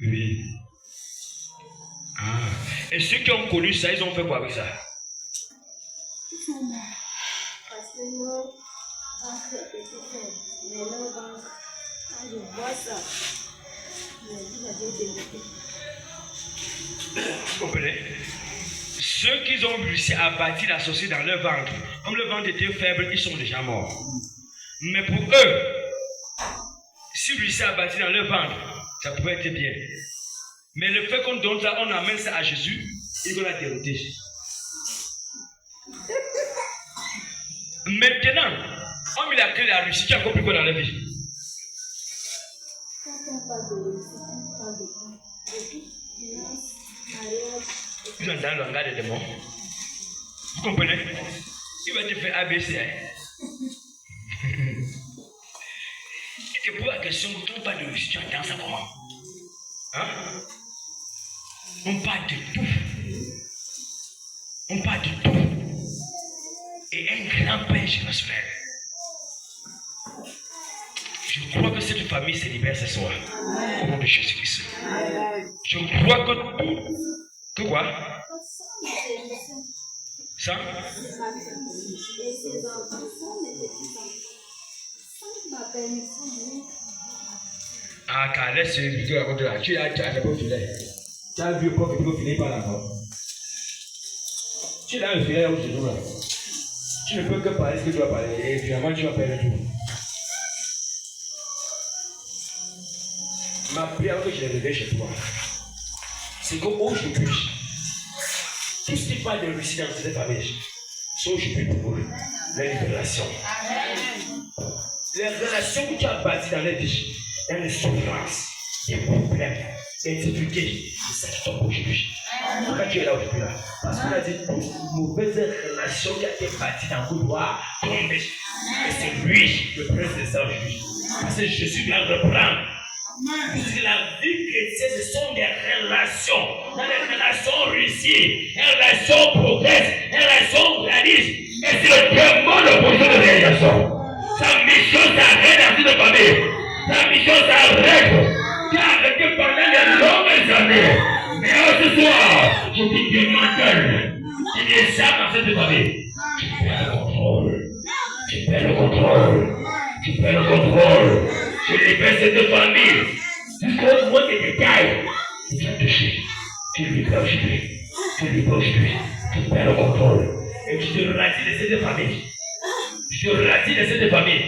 Oui. Ah. Et ceux qui ont connu ça, ils ont fait quoi avec ça? Parce que nos banques étaient faibles. Mais nos banques, quand je vois ça, je me dis, Dieu développé. Vous comprenez? Ceux qui ont réussi à bâtir la société dans leur ventre, comme le ventre était faible, ils sont déjà morts. Mais pour eux, s'ils réussissent à bâtir dans leur ventre, ça pouvait être bien. Mais le fait qu'on donne ça, on amène ça à Jésus, il va la dérouter. Maintenant, on met la clé de la réussite, tu as compris quoi dans la vie? Quand on parle de réussite, on parle de quoi? De tout, finance, mariage. Ils sont dans le langage des démons. Vous comprenez? Il va te faire ABC. Et te pose la question, quand on parle de réussite, tu entends ça comment? Hein? On parle de tout. On parle de tout. Et un grand Père générationnel. Je crois que cette famille se libère ce soir. Au nom de Jésus-Christ. Je crois que tout. Que quoi? Ça? Et ses enfants sont mes petits-enfants. Sans ma permission, oui. Ah, car laisse le vidéo avant de là. Tu as le beau filet. Tu as vu le beau filet par là-bas. Tu as le filet au genou là. Tu ne peux que parler ce que tu vas parler. Et finalement, tu vas perdre tout. Ma prière que j'ai levée chez toi, c'est qu'aujourd'hui, tout ce qui parle de réussite dans cette famille, c'est aujourd'hui pour eux, les libérations. Les relations que tu as bâties dans les vie, dans les souffrances, les problèmes, les difficultés, c'est ça qui tombe aujourd'hui. Pourquoi tu es là aujourd'hui là? Parce qu'on a dit toute mauvaise relation qui a été bâtie dans le couloir tomber. Et c'est lui le prince de ça aujourd'hui. Parce que Jésus vient reprendre. Parce que la vie chrétienne, ce sont des relations. Dans les relations réussies, les relations progressent, les relations réalisent. Et c'est le démon de position de réalisation. Sa mission s'arrête dans cette famille. Sa mission s'arrête. Tu as arrêté pendant de longues années. Mais ce soir, je te démantèle. Tu descends dans cette famille. Tu perds le contrôle. Tu perds le contrôle. Tu perds le contrôle. Je libère cette famille. Jusqu'au moins des détails. Tu viens toucher. Tu libères aujourd'hui. Tu libères aujourd'hui. Tu perds le contrôle. Et tu te retires de cette famille. Je te retire de cette famille.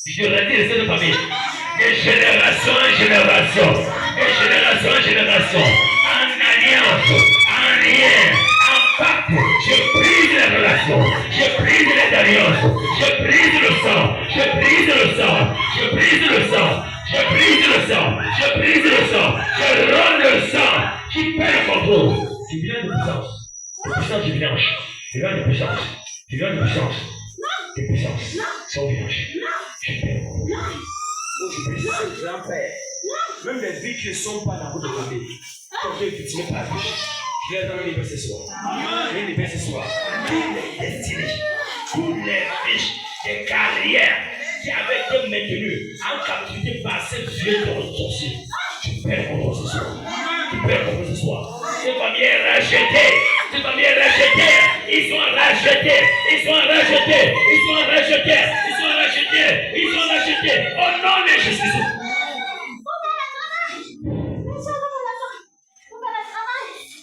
Je te retire de cette famille. De génération en génération. De génération en génération. En alliance. En lien. En pacte. Je brise les relations. Je brise les alliances. Je brise le sang. Je brise le sang. Je brise le sang. Je brise le sang. Je brise le sang. Je rends le sang. Tu perds le contrôle. Tu viens de puissance. De puissance du village. Tu viens de puissance. Tu viens de puissance. De puissance. Sans village. Je perds le contrôle. Aujourd'hui, c'est le grand-père. Même les vies qui ne sont pas dans votre famille. Quand tu es victime par la vie. Je vais dans l'univers ce soir. L'univers ce soir. Toutes les destinées, toutes les fiches, les carrières qui avaient été maintenues en captivité par ces vieux sorciers. Tu perds le contrôle ce soir. Tu perds le contrôle ce soir. Cette famille est rachetée. Cette famille est rachetée. Ils sont rachetés. Ils sont rachetés. Ils sont rachetés. Ils sont rachetés. Ils sont rachetés. Au nom de Jésus.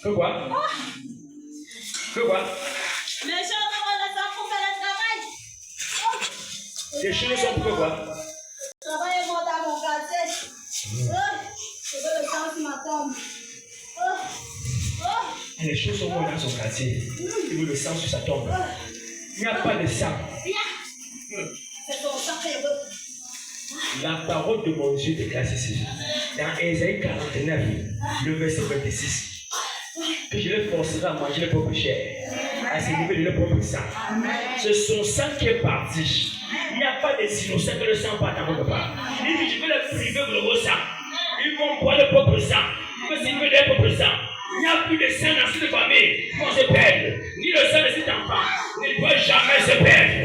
Que quoi? Que quoi? Les choses sont renaissantes pour faire le travail. Les choses sont pour quoi? Le travail est mort dans mon quartier. Je veux le sang sur ma tombe. Les choses sont mortes dans son quartier. Il veut le sang sur sa tombe. Il n'y a pas de sang. C'est ton sang que je veux. La parole de mon Dieu déclare ceci. Dans Ésaïe 49, le verset 26. Que je les forcerai à manger leur propre chair, à se livrer de leur propre sang. C'est son sang qui est parti. Il n'y a pas des innocents que le sang part dans votre part. Il dit, je vais les priver de vos sang. Ils vont boire leur propre sang. Ils vont se livrer de leur propre sang. Il n'y a plus de sang dans cette famille qu'on se perde. Ni le sang de cet enfant ne doit jamais se perdre.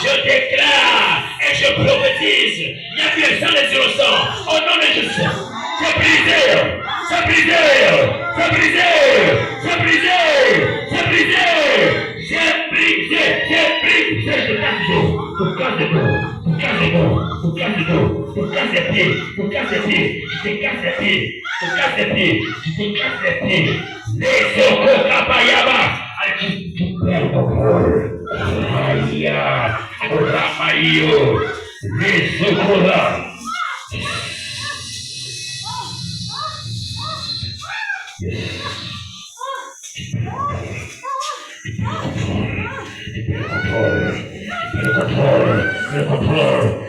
Je déclare et je prophétise. Il n'y a plus de sang des innocents. Au nom de Jésus, c'est brisé. c'est brisé, c'est brisé, c'est brisé, c'est brisé, c'est brisé, c'est brisé, je casse tout, je casse tout, je casse tout, je casse tout, je casse les pieds, je casse les pieds, je te casse les pieds, je casse les pieds, je te casse les pieds, les soko kapayaba, tu perds ton rôle, aïe, Ramayo, les soko là. Le contrôle.